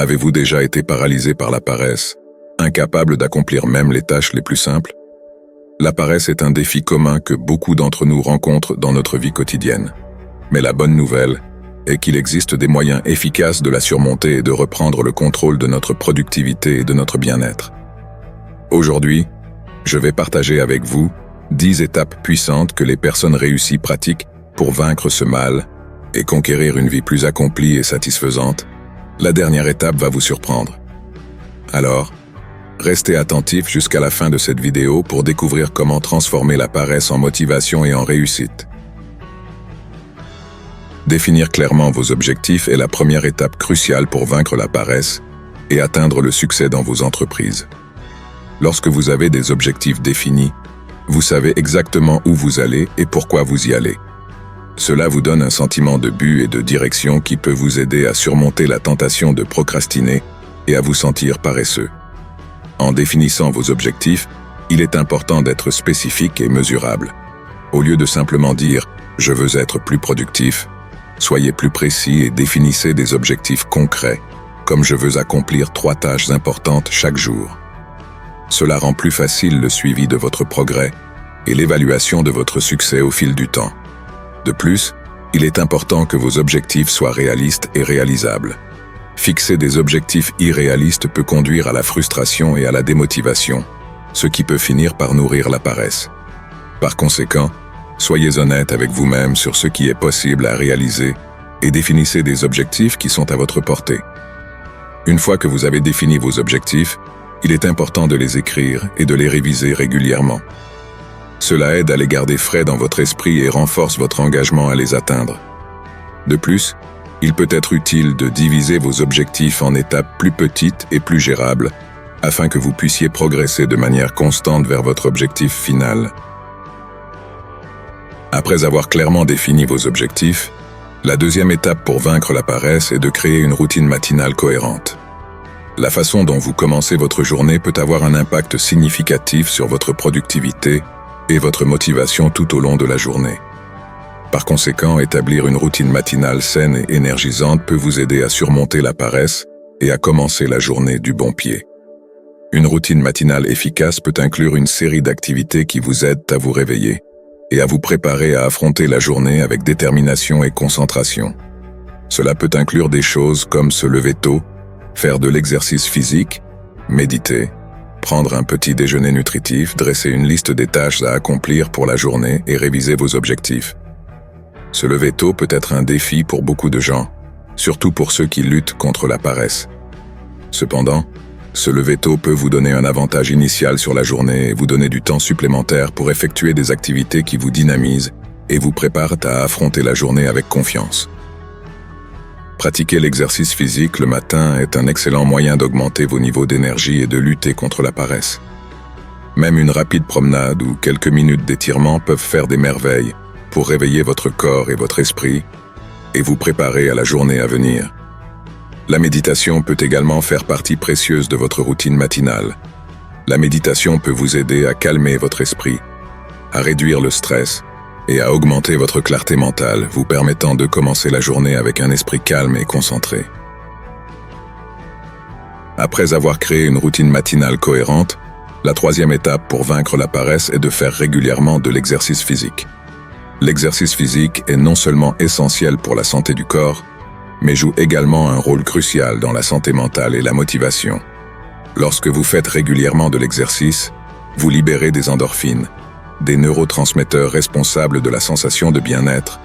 Avez-vous déjà été paralysé par la paresse, incapable d'accomplir même les tâches les plus simples? La paresse est un défi commun que beaucoup d'entre nous rencontrent dans notre vie quotidienne. Mais la bonne nouvelle est qu'il existe des moyens efficaces de la surmonter et de reprendre le contrôle de notre productivité et de notre bien-être. Aujourd'hui, je vais partager avec vous 10 étapes puissantes que les personnes réussies pratiquent pour vaincre ce mal et conquérir une vie plus accomplie et satisfaisante. La dernière étape va vous surprendre. Alors, restez attentifs jusqu'à la fin de cette vidéo pour découvrir comment transformer la paresse en motivation et en réussite. Définir clairement vos objectifs est la première étape cruciale pour vaincre la paresse et atteindre le succès dans vos entreprises. Lorsque vous avez des objectifs définis, vous savez exactement où vous allez et pourquoi vous y allez. Cela vous donne un sentiment de but et de direction qui peut vous aider à surmonter la tentation de procrastiner et à vous sentir paresseux. En définissant vos objectifs, il est important d'être spécifique et mesurable. Au lieu de simplement dire « je veux être plus productif », soyez plus précis et définissez des objectifs concrets, comme « je veux accomplir 3 tâches importantes chaque jour ». Cela rend plus facile le suivi de votre progrès et l'évaluation de votre succès au fil du temps. De plus, il est important que vos objectifs soient réalistes et réalisables. Fixer des objectifs irréalistes peut conduire à la frustration et à la démotivation, ce qui peut finir par nourrir la paresse. Par conséquent, soyez honnête avec vous-même sur ce qui est possible à réaliser et définissez des objectifs qui sont à votre portée. Une fois que vous avez défini vos objectifs, il est important de les écrire et de les réviser régulièrement. Cela aide à les garder frais dans votre esprit et renforce votre engagement à les atteindre. De plus, il peut être utile de diviser vos objectifs en étapes plus petites et plus gérables, afin que vous puissiez progresser de manière constante vers votre objectif final. Après avoir clairement défini vos objectifs, la deuxième étape pour vaincre la paresse est de créer une routine matinale cohérente. La façon dont vous commencez votre journée peut avoir un impact significatif sur votre productivité et votre motivation tout au long de la journée. Par conséquent, établir une routine matinale saine et énergisante peut vous aider à surmonter la paresse et à commencer la journée du bon pied. Une routine matinale efficace peut inclure une série d'activités qui vous aident à vous réveiller et à vous préparer à affronter la journée avec détermination et concentration. Cela peut inclure des choses comme se lever tôt, faire de l'exercice physique, méditer, prendre un petit déjeuner nutritif, dresser une liste des tâches à accomplir pour la journée et réviser vos objectifs. Se lever tôt peut être un défi pour beaucoup de gens, surtout pour ceux qui luttent contre la paresse. Cependant, se lever tôt peut vous donner un avantage initial sur la journée et vous donner du temps supplémentaire pour effectuer des activités qui vous dynamisent et vous préparent à affronter la journée avec confiance. Pratiquer l'exercice physique le matin est un excellent moyen d'augmenter vos niveaux d'énergie et de lutter contre la paresse. Même une rapide promenade ou quelques minutes d'étirement peuvent faire des merveilles pour réveiller votre corps et votre esprit et vous préparer à la journée à venir. La méditation peut également faire partie précieuse de votre routine matinale. La méditation peut vous aider à calmer votre esprit, à réduire le stress et à augmenter votre clarté mentale, vous permettant de commencer la journée avec un esprit calme et concentré. Après avoir créé une routine matinale cohérente, la troisième étape pour vaincre la paresse est de faire régulièrement de l'exercice physique. L'exercice physique est non seulement essentiel pour la santé du corps, mais joue également un rôle crucial dans la santé mentale et la motivation. Lorsque vous faites régulièrement de l'exercice, vous libérez des endorphines, des neurotransmetteurs responsables de la sensation de bien-être,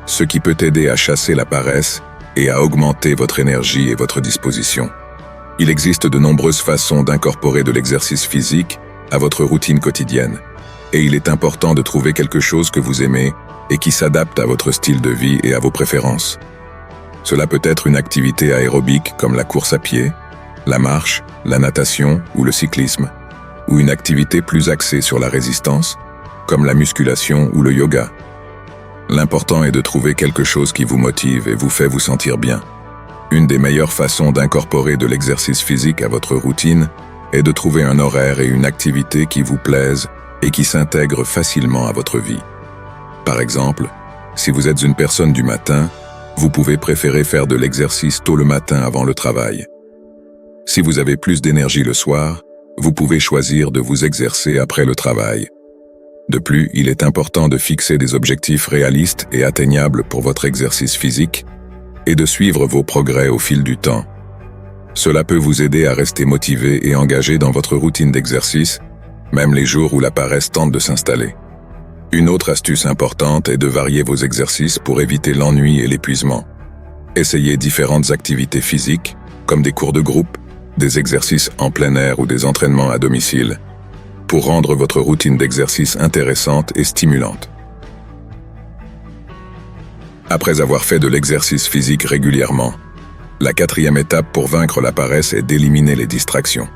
ce qui peut aider à chasser la paresse et à augmenter votre énergie et votre disposition. Il existe de nombreuses façons d'incorporer de l'exercice physique à votre routine quotidienne, et il est important de trouver quelque chose que vous aimez et qui s'adapte à votre style de vie et à vos préférences. Cela peut être une activité aérobique comme la course à pied, la marche, la natation ou le cyclisme, ou une activité plus axée sur la résistance, comme la musculation ou le yoga. L'important est de trouver quelque chose qui vous motive et vous fait vous sentir bien. Une des meilleures façons d'incorporer de l'exercice physique à votre routine est de trouver un horaire et une activité qui vous plaisent et qui s'intègrent facilement à votre vie. Par exemple, si vous êtes une personne du matin, vous pouvez préférer faire de l'exercice tôt le matin avant le travail. Si vous avez plus d'énergie le soir, vous pouvez choisir de vous exercer après le travail. De plus, il est important de fixer des objectifs réalistes et atteignables pour votre exercice physique et de suivre vos progrès au fil du temps. Cela peut vous aider à rester motivé et engagé dans votre routine d'exercice, même les jours où la paresse tente de s'installer. Une autre astuce importante est de varier vos exercices pour éviter l'ennui et l'épuisement. Essayez différentes activités physiques, comme des cours de groupe, des exercices en plein air ou des entraînements à domicile, pour rendre votre routine d'exercice intéressante et stimulante. Après avoir fait de l'exercice physique régulièrement, la 4e étape pour vaincre la paresse est d'éliminer les distractions.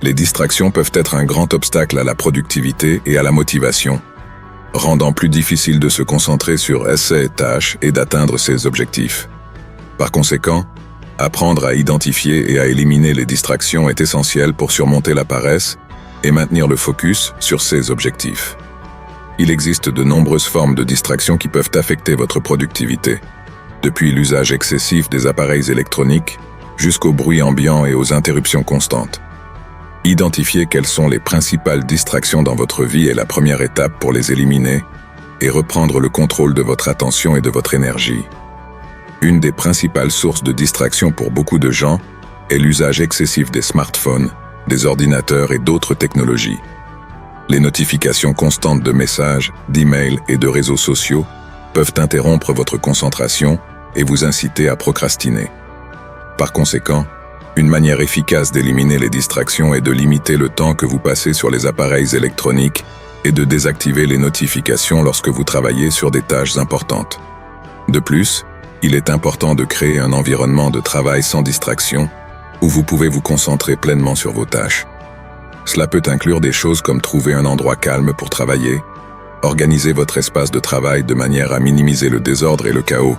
Les distractions peuvent être un grand obstacle à la productivité et à la motivation, rendant plus difficile de se concentrer sur ses tâches et d'atteindre ses objectifs. Par conséquent, apprendre à identifier et à éliminer les distractions est essentiel pour surmonter la paresse et maintenir le focus sur ses objectifs. Il existe de nombreuses formes de distractions qui peuvent affecter votre productivité, depuis l'usage excessif des appareils électroniques jusqu'au bruit ambiant et aux interruptions constantes. Identifier quelles sont les principales distractions dans votre vie est la première étape pour les éliminer et reprendre le contrôle de votre attention et de votre énergie. Une des principales sources de distraction pour beaucoup de gens est l'usage excessif des smartphones, des ordinateurs et d'autres technologies. Les notifications constantes de messages, d'emails et de réseaux sociaux peuvent interrompre votre concentration et vous inciter à procrastiner. Par conséquent, une manière efficace d'éliminer les distractions est de limiter le temps que vous passez sur les appareils électroniques et de désactiver les notifications lorsque vous travaillez sur des tâches importantes. De plus, il est important de créer un environnement de travail sans distraction où vous pouvez vous concentrer pleinement sur vos tâches. Cela peut inclure des choses comme trouver un endroit calme pour travailler, organiser votre espace de travail de manière à minimiser le désordre et le chaos,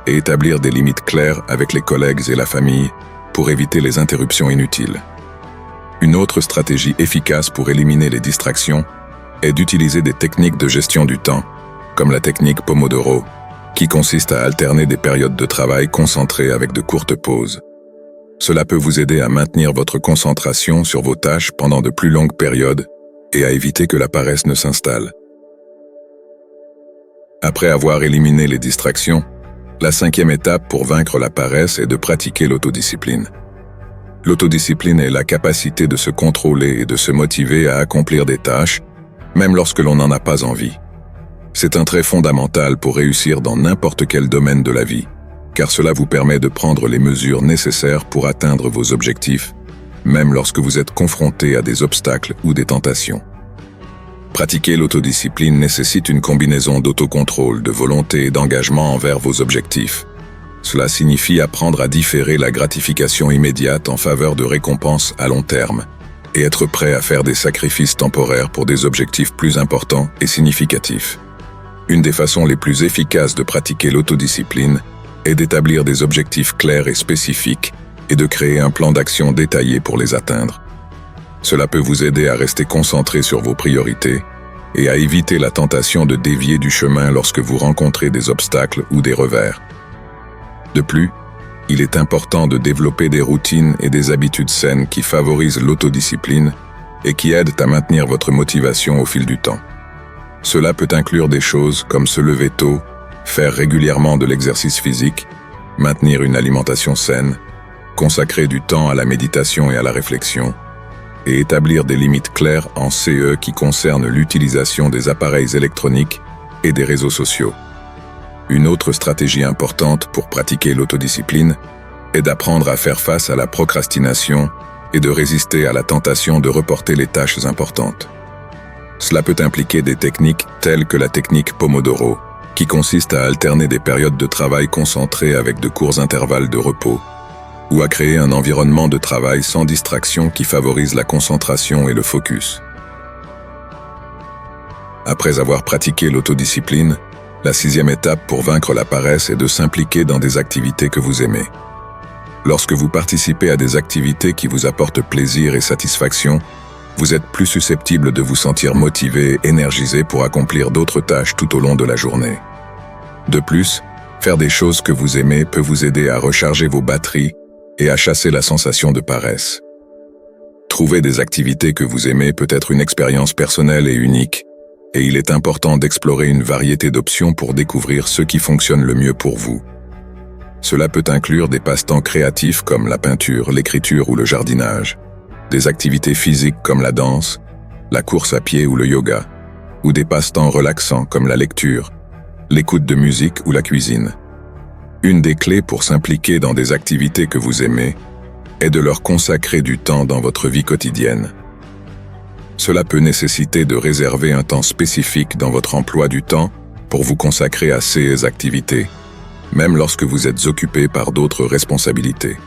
et établir des limites claires avec les collègues et la famille pour éviter les interruptions inutiles. Une autre stratégie efficace pour éliminer les distractions est d'utiliser des techniques de gestion du temps, comme la technique Pomodoro, qui consiste à alterner des périodes de travail concentrées avec de courtes pauses. Cela peut vous aider à maintenir votre concentration sur vos tâches pendant de plus longues périodes et à éviter que la paresse ne s'installe. Après avoir éliminé les distractions, la 5e étape pour vaincre la paresse est de pratiquer l'autodiscipline. L'autodiscipline est la capacité de se contrôler et de se motiver à accomplir des tâches, même lorsque l'on n'en a pas envie. C'est un trait fondamental pour réussir dans n'importe quel domaine de la vie, car cela vous permet de prendre les mesures nécessaires pour atteindre vos objectifs, même lorsque vous êtes confronté à des obstacles ou des tentations. Pratiquer l'autodiscipline nécessite une combinaison d'autocontrôle, de volonté et d'engagement envers vos objectifs. Cela signifie apprendre à différer la gratification immédiate en faveur de récompenses à long terme et être prêt à faire des sacrifices temporaires pour des objectifs plus importants et significatifs. Une des façons les plus efficaces de pratiquer l'autodiscipline est d'établir des objectifs clairs et spécifiques et de créer un plan d'action détaillé pour les atteindre. Cela peut vous aider à rester concentré sur vos priorités et à éviter la tentation de dévier du chemin lorsque vous rencontrez des obstacles ou des revers. De plus, il est important de développer des routines et des habitudes saines qui favorisent l'autodiscipline et qui aident à maintenir votre motivation au fil du temps. Cela peut inclure des choses comme se lever tôt, faire régulièrement de l'exercice physique, maintenir une alimentation saine, consacrer du temps à la méditation et à la réflexion, et établir des limites claires en CE qui concernent l'utilisation des appareils électroniques et des réseaux sociaux. Une autre stratégie importante pour pratiquer l'autodiscipline est d'apprendre à faire face à la procrastination et de résister à la tentation de reporter les tâches importantes. Cela peut impliquer des techniques telles que la technique Pomodoro, qui consiste à alterner des périodes de travail concentrées avec de courts intervalles de repos, ou à créer un environnement de travail sans distraction qui favorise la concentration et le focus. Après avoir pratiqué l'autodiscipline, la 6e étape pour vaincre la paresse est de s'impliquer dans des activités que vous aimez. Lorsque vous participez à des activités qui vous apportent plaisir et satisfaction, vous êtes plus susceptible de vous sentir motivé et énergisé pour accomplir d'autres tâches tout au long de la journée. De plus, faire des choses que vous aimez peut vous aider à recharger vos batteries et à chasser la sensation de paresse. Trouver des activités que vous aimez peut être une expérience personnelle et unique, et il est important d'explorer une variété d'options pour découvrir ce qui fonctionne le mieux pour vous. Cela peut inclure des passe-temps créatifs comme la peinture, l'écriture ou le jardinage, des activités physiques comme la danse, la course à pied ou le yoga, ou des passe-temps relaxants comme la lecture, l'écoute de musique ou la cuisine. Une des clés pour s'impliquer dans des activités que vous aimez est de leur consacrer du temps dans votre vie quotidienne. Cela peut nécessiter de réserver un temps spécifique dans votre emploi du temps pour vous consacrer à ces activités, même lorsque vous êtes occupé par d'autres responsabilités.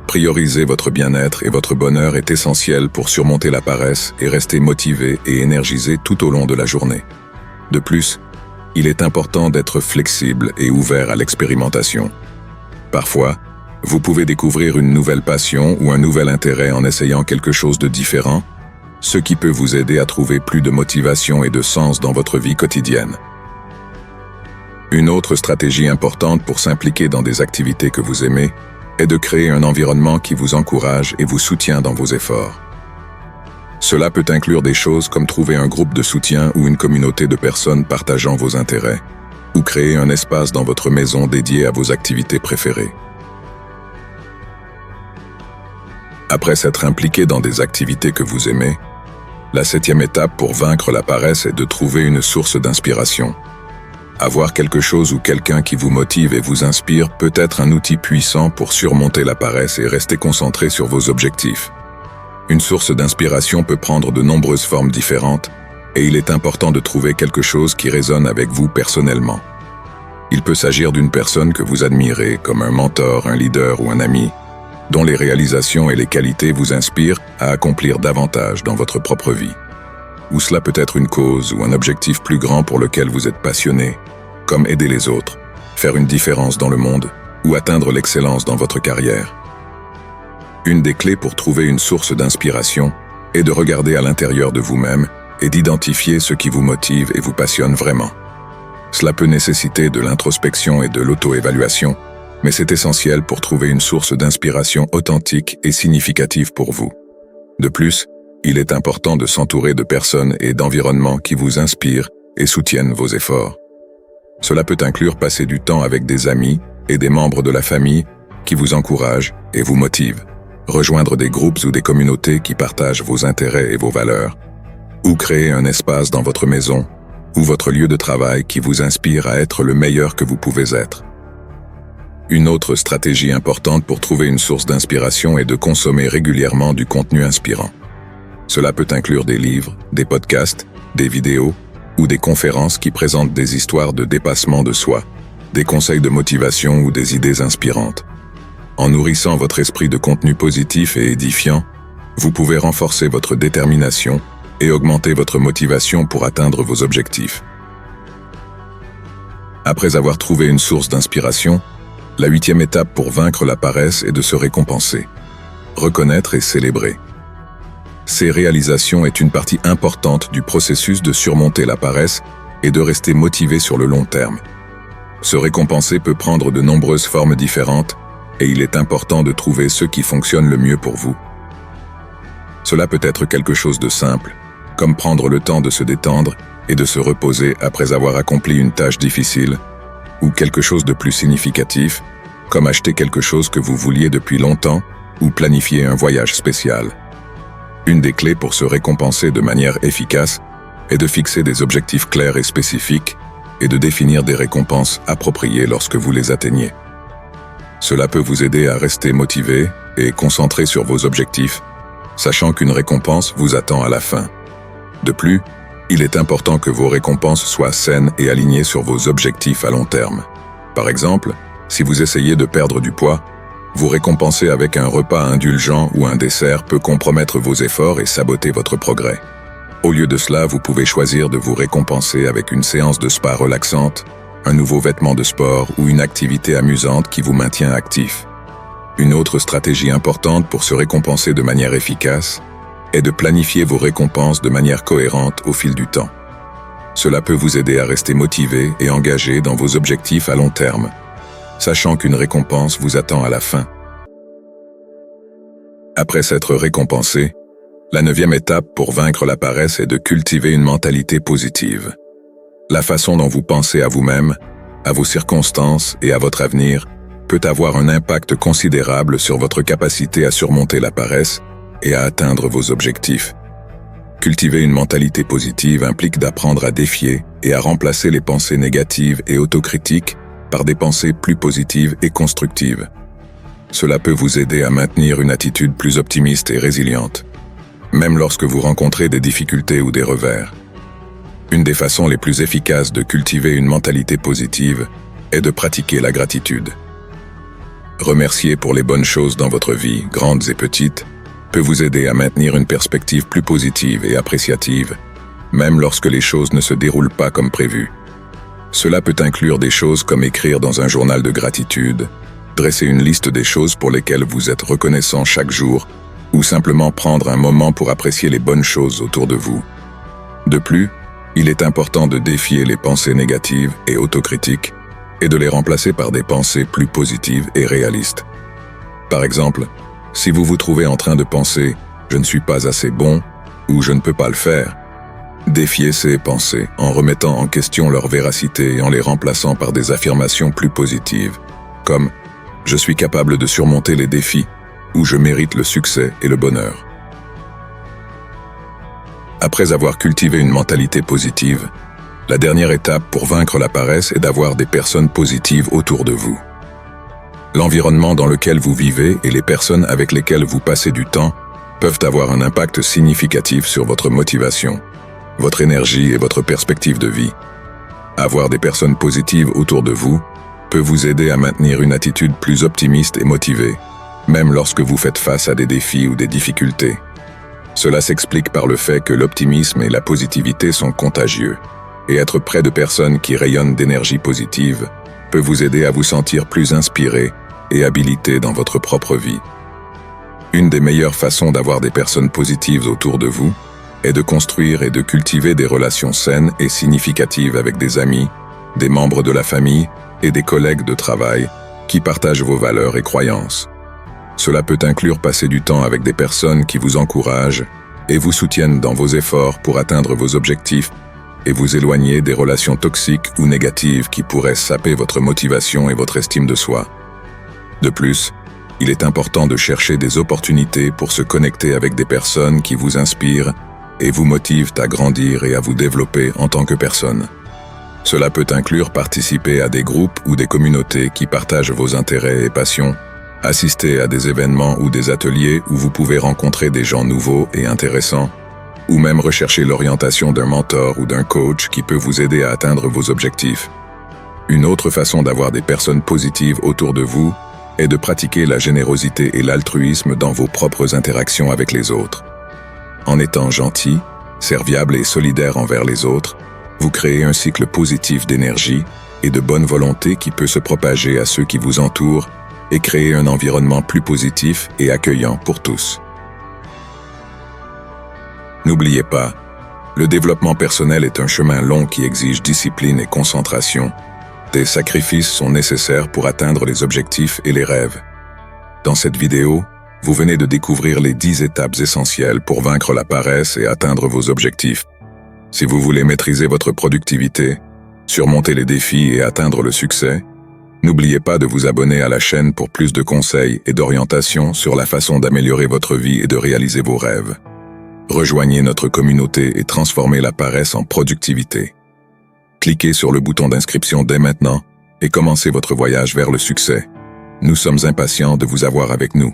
Prioriser votre bien-être et votre bonheur est essentiel pour surmonter la paresse et rester motivé et énergisé tout au long de la journée. De plus, il est important d'être flexible et ouvert à l'expérimentation. Parfois, vous pouvez découvrir une nouvelle passion ou un nouvel intérêt en essayant quelque chose de différent, ce qui peut vous aider à trouver plus de motivation et de sens dans votre vie quotidienne. Une autre stratégie importante pour s'impliquer dans des activités que vous aimez est de créer un environnement qui vous encourage et vous soutient dans vos efforts. Cela peut inclure des choses comme trouver un groupe de soutien ou une communauté de personnes partageant vos intérêts, ou créer un espace dans votre maison dédié à vos activités préférées. Après s'être impliqué dans des activités que vous aimez, la 7e étape pour vaincre la paresse est de trouver une source d'inspiration. Avoir quelque chose ou quelqu'un qui vous motive et vous inspire peut être un outil puissant pour surmonter la paresse et rester concentré sur vos objectifs. Une source d'inspiration peut prendre de nombreuses formes différentes, et il est important de trouver quelque chose qui résonne avec vous personnellement. Il peut s'agir d'une personne que vous admirez, comme un mentor, un leader ou un ami, dont les réalisations et les qualités vous inspirent à accomplir davantage dans votre propre vie. Ou cela peut être une cause ou un objectif plus grand pour lequel vous êtes passionné, comme aider les autres, faire une différence dans le monde ou atteindre l'excellence dans votre carrière. Une des clés pour trouver une source d'inspiration est de regarder à l'intérieur de vous-même et d'identifier ce qui vous motive et vous passionne vraiment. Cela peut nécessiter de l'introspection et de l'auto-évaluation, mais c'est essentiel pour trouver une source d'inspiration authentique et significative pour vous. De plus, il est important de s'entourer de personnes et d'environnements qui vous inspirent et soutiennent vos efforts. Cela peut inclure passer du temps avec des amis et des membres de la famille qui vous encouragent et vous motivent, rejoindre des groupes ou des communautés qui partagent vos intérêts et vos valeurs, ou créer un espace dans votre maison ou votre lieu de travail qui vous inspire à être le meilleur que vous pouvez être. Une autre stratégie importante pour trouver une source d'inspiration est de consommer régulièrement du contenu inspirant. Cela peut inclure des livres, des podcasts, des vidéos ou des conférences qui présentent des histoires de dépassement de soi, des conseils de motivation ou des idées inspirantes. En nourrissant votre esprit de contenu positif et édifiant, vous pouvez renforcer votre détermination et augmenter votre motivation pour atteindre vos objectifs. Après avoir trouvé une source d'inspiration, la 8e étape pour vaincre la paresse est de se récompenser, reconnaître et célébrer. Ces réalisations est une partie importante du processus de surmonter la paresse et de rester motivé sur le long terme. Se récompenser peut prendre de nombreuses formes différentes et il est important de trouver ce qui fonctionne le mieux pour vous. Cela peut être quelque chose de simple, comme prendre le temps de se détendre et de se reposer après avoir accompli une tâche difficile, ou quelque chose de plus significatif, comme acheter quelque chose que vous vouliez depuis longtemps ou planifier un voyage spécial. Une des clés pour se récompenser de manière efficace est de fixer des objectifs clairs et spécifiques et de définir des récompenses appropriées lorsque vous les atteignez. Cela peut vous aider à rester motivé et concentré sur vos objectifs, sachant qu'une récompense vous attend à la fin. De plus, il est important que vos récompenses soient saines et alignées sur vos objectifs à long terme. Par exemple, si vous essayez de perdre du poids, vous récompenser avec un repas indulgent ou un dessert peut compromettre vos efforts et saboter votre progrès. Au lieu de cela, vous pouvez choisir de vous récompenser avec une séance de spa relaxante, un nouveau vêtement de sport ou une activité amusante qui vous maintient actif. Une autre stratégie importante pour se récompenser de manière efficace est de planifier vos récompenses de manière cohérente au fil du temps. Cela peut vous aider à rester motivé et engagé dans vos objectifs à long terme, sachant qu'une récompense vous attend à la fin. Après s'être récompensé, la 9e étape pour vaincre la paresse est de cultiver une mentalité positive. La façon dont vous pensez à vous-même, à vos circonstances et à votre avenir peut avoir un impact considérable sur votre capacité à surmonter la paresse et à atteindre vos objectifs. Cultiver une mentalité positive implique d'apprendre à défier et à remplacer les pensées négatives et autocritiques par des pensées plus positives et constructives. Cela peut vous aider à maintenir une attitude plus optimiste et résiliente, même lorsque vous rencontrez des difficultés ou des revers. Une des façons les plus efficaces de cultiver une mentalité positive est de pratiquer la gratitude. Remercier pour les bonnes choses dans votre vie, grandes et petites, peut vous aider à maintenir une perspective plus positive et appréciative, même lorsque les choses ne se déroulent pas comme prévu. Cela peut inclure des choses comme écrire dans un journal de gratitude, dresser une liste des choses pour lesquelles vous êtes reconnaissant chaque jour, ou simplement prendre un moment pour apprécier les bonnes choses autour de vous. De plus, il est important de défier les pensées négatives et autocritiques et de les remplacer par des pensées plus positives et réalistes. Par exemple, si vous vous trouvez en train de penser « je ne suis pas assez bon » ou « je ne peux pas le faire », défiez ces pensées en remettant en question leur véracité et en les remplaçant par des affirmations plus positives, comme « je suis capable de surmonter les défis » ou « je mérite le succès et le bonheur ». Après avoir cultivé une mentalité positive, la dernière étape pour vaincre la paresse est d'avoir des personnes positives autour de vous. L'environnement dans lequel vous vivez et les personnes avec lesquelles vous passez du temps peuvent avoir un impact significatif sur votre motivation, votre énergie et votre perspective de vie. Avoir des personnes positives autour de vous peut vous aider à maintenir une attitude plus optimiste et motivée, même lorsque vous faites face à des défis ou des difficultés. Cela s'explique par le fait que l'optimisme et la positivité sont contagieux, et être près de personnes qui rayonnent d'énergie positive peut vous aider à vous sentir plus inspiré et habilité dans votre propre vie. Une des meilleures façons d'avoir des personnes positives autour de vous est de construire et de cultiver des relations saines et significatives avec des amis, des membres de la famille et des collègues de travail qui partagent vos valeurs et croyances. Cela peut inclure passer du temps avec des personnes qui vous encouragent et vous soutiennent dans vos efforts pour atteindre vos objectifs et vous éloigner des relations toxiques ou négatives qui pourraient saper votre motivation et votre estime de soi. De plus, il est important de chercher des opportunités pour se connecter avec des personnes qui vous inspirent et vous motivent à grandir et à vous développer en tant que personne. Cela peut inclure participer à des groupes ou des communautés qui partagent vos intérêts et passions, assister à des événements ou des ateliers où vous pouvez rencontrer des gens nouveaux et intéressants, ou même rechercher l'orientation d'un mentor ou d'un coach qui peut vous aider à atteindre vos objectifs. Une autre façon d'avoir des personnes positives autour de vous est de pratiquer la générosité et l'altruisme dans vos propres interactions avec les autres. En étant gentil, serviable et solidaire envers les autres, vous créez un cycle positif d'énergie et de bonne volonté qui peut se propager à ceux qui vous entourent et créer un environnement plus positif et accueillant pour tous. N'oubliez pas, le développement personnel est un chemin long qui exige discipline et concentration. Des sacrifices sont nécessaires pour atteindre les objectifs et les rêves. Dans cette vidéo, vous venez de découvrir les 10 étapes essentielles pour vaincre la paresse et atteindre vos objectifs. Si vous voulez maîtriser votre productivité, surmonter les défis et atteindre le succès, n'oubliez pas de vous abonner à la chaîne pour plus de conseils et d'orientation sur la façon d'améliorer votre vie et de réaliser vos rêves. Rejoignez notre communauté et transformez la paresse en productivité. Cliquez sur le bouton d'inscription dès maintenant et commencez votre voyage vers le succès. Nous sommes impatients de vous avoir avec nous.